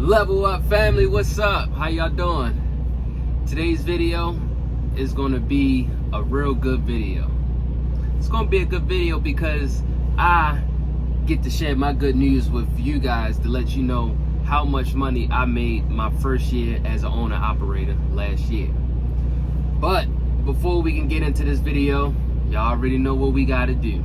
Level up family, what's up? How y'all doing? Today's video is gonna be a real good video. It's gonna be a good video because I get to share my good news with you guys to let you know how much money I made my first year as an owner operator last year. But before we can get into this video, y'all already know what we gotta do.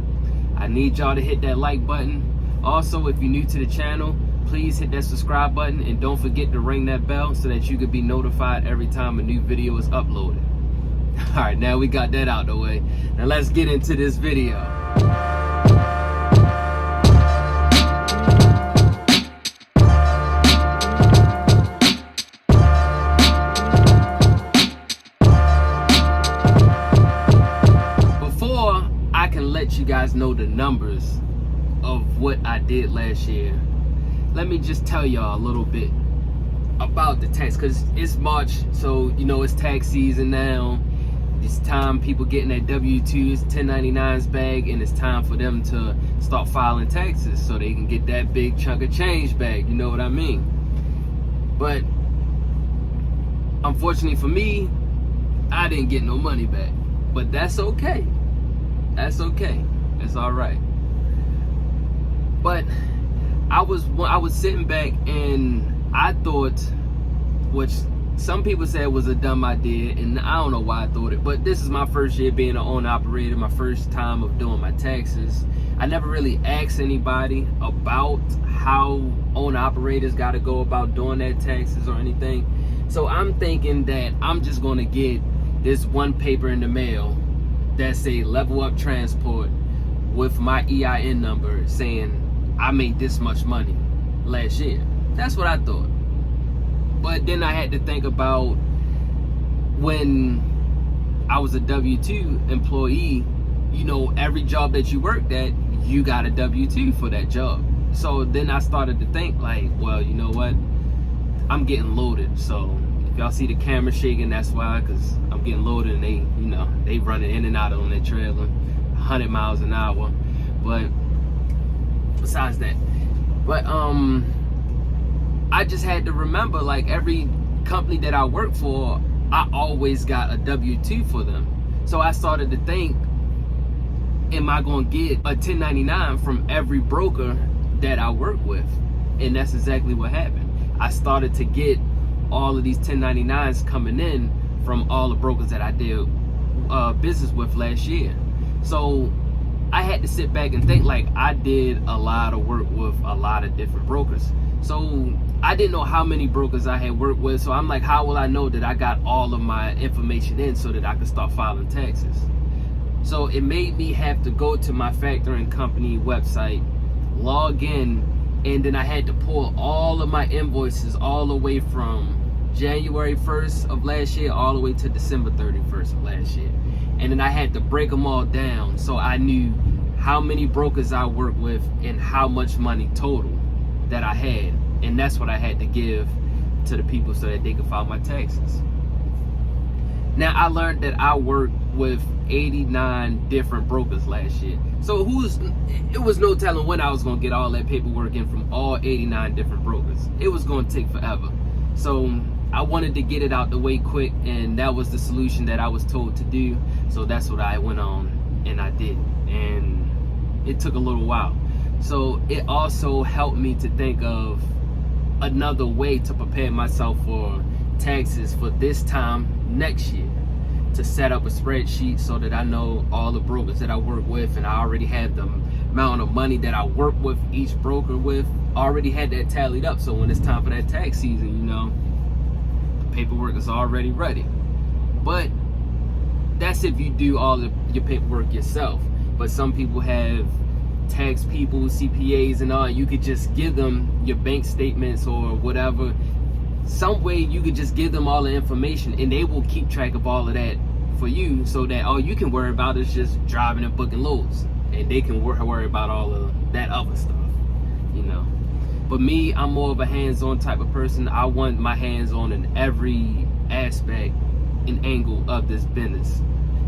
I need y'all to hit that like button. Also, if you're new to the channel, please hit that subscribe button and don't forget to ring that bell so that you can be notified every time a new video is uploaded. All right, now we got that out the way. Now let's get into this video. Before I can let you guys know the numbers of what I did last year, let me just tell y'all a little bit about the tax, because it's March, so you know it's tax season now. It's time people getting their W-2s, 1099s bag, and it's time for them to start filing taxes so they can get that big chunk of change back, you know what I mean? But unfortunately for me, I didn't get no money back, but that's okay. That's okay. That's all right. But I was sitting back and I thought, which some people said was a dumb idea, and I don't know why I thought it, but this is my first year being an owner operator, my first time of doing my taxes. I never really asked anybody about how owner operators got to go about doing their taxes or anything. So I'm thinking that I'm just going to get this one paper in the mail that say Level Up Transport with my EIN number saying I made this much money last year. That's what I thought. But then I had to think about when I was a W-2 employee, you know, every job that you worked at, you got a W-2 for that job. So then I started to think like, well, you know what? I'm getting loaded. So if y'all see the camera shaking, that's why, because I'm getting loaded and they, you know, they running in and out on their trailer, 100 miles an hour. But besides that, but I just had to remember, like, every company that I work for, I always got a W-2 for them. So I started to think, am I going to get a 1099 from every broker that I work with? And that's exactly what happened. I started to get all of these 1099s coming in from all the brokers that I did business with last year. So I had to sit back and think, like, I did a lot of work with a lot of different brokers. So I didn't know how many brokers I had worked with. So I'm like, how will I know that I got all of my information in so that I could start filing taxes? So it made me have to go to my factoring company website, log in, and then I had to pull all of my invoices all the way from January 1st of last year all the way to December 31st of last year. And then I had to break them all down so I knew how many brokers I worked with and how much money total that I had. And that's what I had to give to the people so that they could file my taxes. Now, I learned that I worked with 89 different brokers last year. So it was no telling when I was going to get all that paperwork in from all 89 different brokers. It was going to take forever. So I wanted to get it out the way quick, and that was the solution that I was told to do. So that's what I went on and I did. And it took a little while. So it also helped me to think of another way to prepare myself for taxes for this time next year, to set up a spreadsheet so that I know all the brokers that I work with, and I already have the amount of money that I work with each broker with, already had that tallied up. So when it's time for that tax season, you know, the paperwork is already ready. But that's if you do all of your paperwork yourself. But some people have tax people, CPAs and all. You could just give them your bank statements or whatever, some way you could just give them all the information and they will keep track of all of that for you, so that all you can worry about is just driving and booking loads, and they can worry about all of that other stuff, you know. But me, I'm more of a hands-on type of person. I want my hands on in every aspect and angle of this business.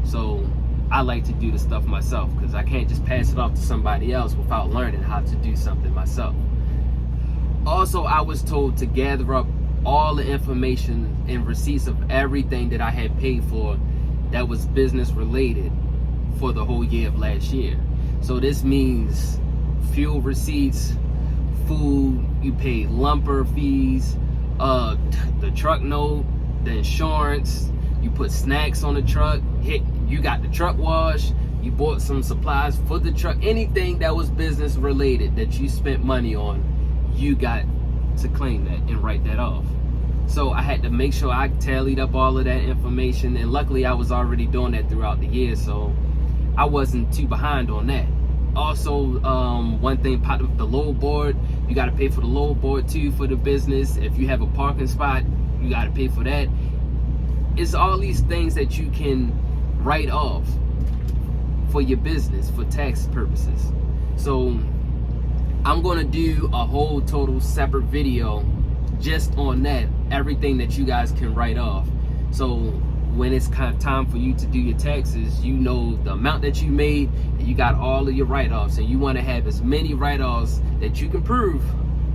So I like to do the stuff myself, because I can't just pass it off to somebody else without learning how to do something myself. Also, I was told to gather up all the information and receipts of everything that I had paid for that was business related for the whole year of last year. So this means fuel receipts, food, you paid lumper fees, the truck note, the insurance, you put snacks on the truck, you got the truck wash, you bought some supplies for the truck, anything that was business related that you spent money on, you got to claim that and write that off. So I had to make sure I tallied up all of that information, and luckily I was already doing that throughout the year, so I wasn't too behind on that. Also, one thing popped up, the load board. You got to pay for the load board too for the business. If you have a parking spot, you got to pay for that. It's all these things that you can write off for your business for tax purposes. So I'm gonna do a whole total separate video just on that, everything that you guys can write off. So when it's kind of time for you to do your taxes, you know the amount that you made, and you got all of your write-offs, and you want to have as many write-offs that you can prove.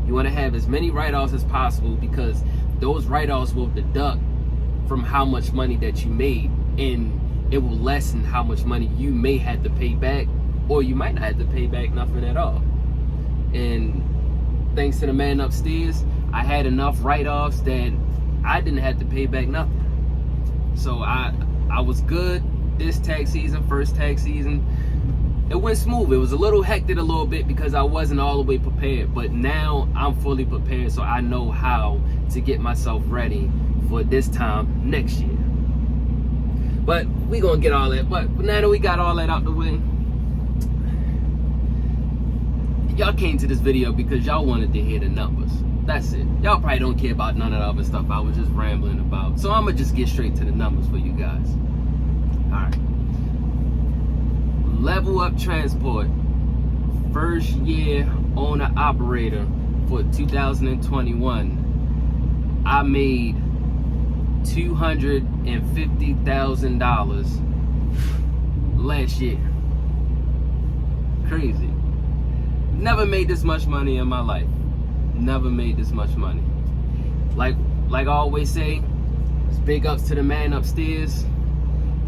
You want to have as many write-offs as possible, because those write-offs will deduct from how much money that you made, and it will lessen how much money you may have to pay back, or you might not have to pay back nothing at all. And thanks to the man upstairs, I had enough write-offs that I didn't have to pay back nothing. So I was good this tax season, first tax season. It went smooth. It was a little hectic a little bit because I wasn't all the way prepared, but now I'm fully prepared, so I know how to get myself ready for this time next year. But we gonna get all that. But now that we got all that out the way, y'all came to this video because y'all wanted to hear the numbers. That's it. Y'all probably don't care about none of the other stuff I was just rambling about. So I'm gonna just get straight to the numbers for you guys. Alright. Level Up Transport, first year owner operator for 2021. I made $250,000 last year. Crazy. Never made this much money in my life. Never made this much money. Like I always say, it's big ups to the man upstairs.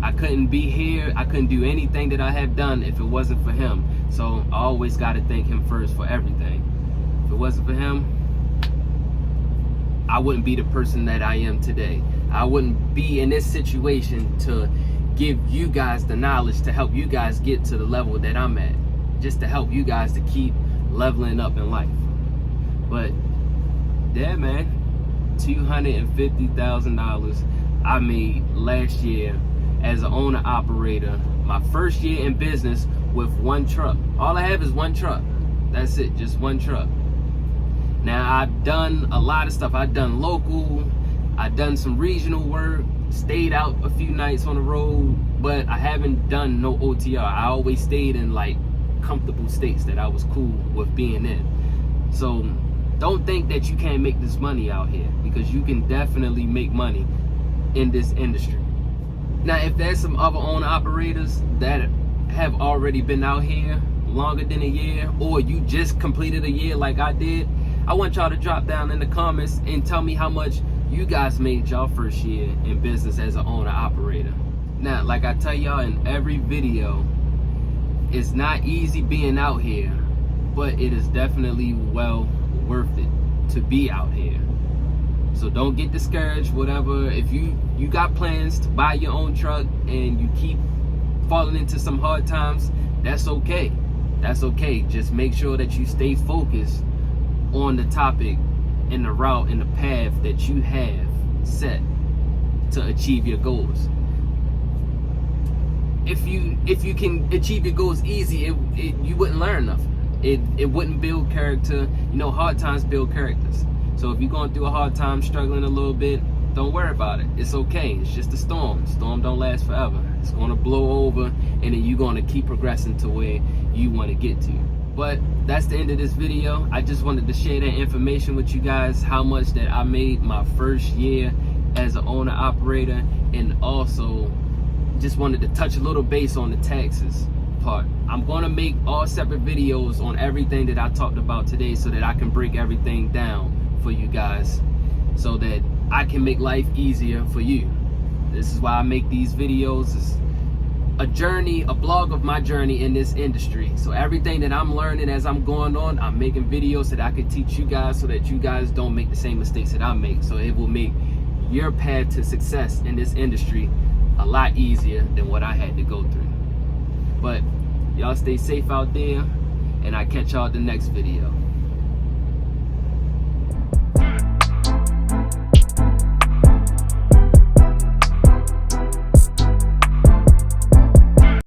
I couldn't be here, I couldn't do anything that I have done if it wasn't for him. So I always got to thank him first for everything. If it wasn't for him, I wouldn't be the person that I am today. I wouldn't be in this situation to give you guys the knowledge to help you guys get to the level that I'm at. Just to help you guys to keep leveling up in life. But yeah, man, $250,000 I made last year as an owner operator. My first year in business with one truck. All I have is one truck. That's it, just one truck. Now I've done a lot of stuff. I've done local, I've done some regional work, stayed out a few nights on the road, but I haven't done no OTR. I always stayed in like comfortable states that I was cool with being in. So don't think that you can't make this money out here, because you can definitely make money in this industry. Now, if there's some other owner operators that have already been out here longer than a year, or you just completed a year like I did, I want y'all to drop down in the comments and tell me how much you guys made y'all first year in business as an owner operator. Now, like I tell y'all in every video, it's not easy being out here, but it is definitely well worth it to be out here. So don't get discouraged, whatever. If you got plans to buy your own truck and you keep falling into some hard times, that's okay. That's okay. Just make sure that you stay focused on the topic and the route and the path that you have set to achieve your goals. If you can achieve your goals easy, you wouldn't learn nothing. It wouldn't build character. You know, hard times build characters. So if you're going through a hard time, struggling a little bit, don't worry about it. It's okay. It's just a storm. Storm don't last forever. It's going to blow over, and then you're going to keep progressing to where you want to get to. But that's the end of this video. I just wanted to share that information with you guys, how much that I made my first year as an owner operator, and also just wanted to touch a little base on the taxes part. I'm going to make all separate videos on everything that I talked about today so that I can break everything down for you guys so that I can make life easier for you. This is why I make these videos. It's a journey, a blog of my journey in this industry. So everything that I'm learning as I'm going on, I'm making videos so that I can teach you guys so that you guys don't make the same mistakes that I make. So it will make your path to success in this industry a lot easier than what I had to go through. But y'all stay safe out there, and I catch y'all at the next video.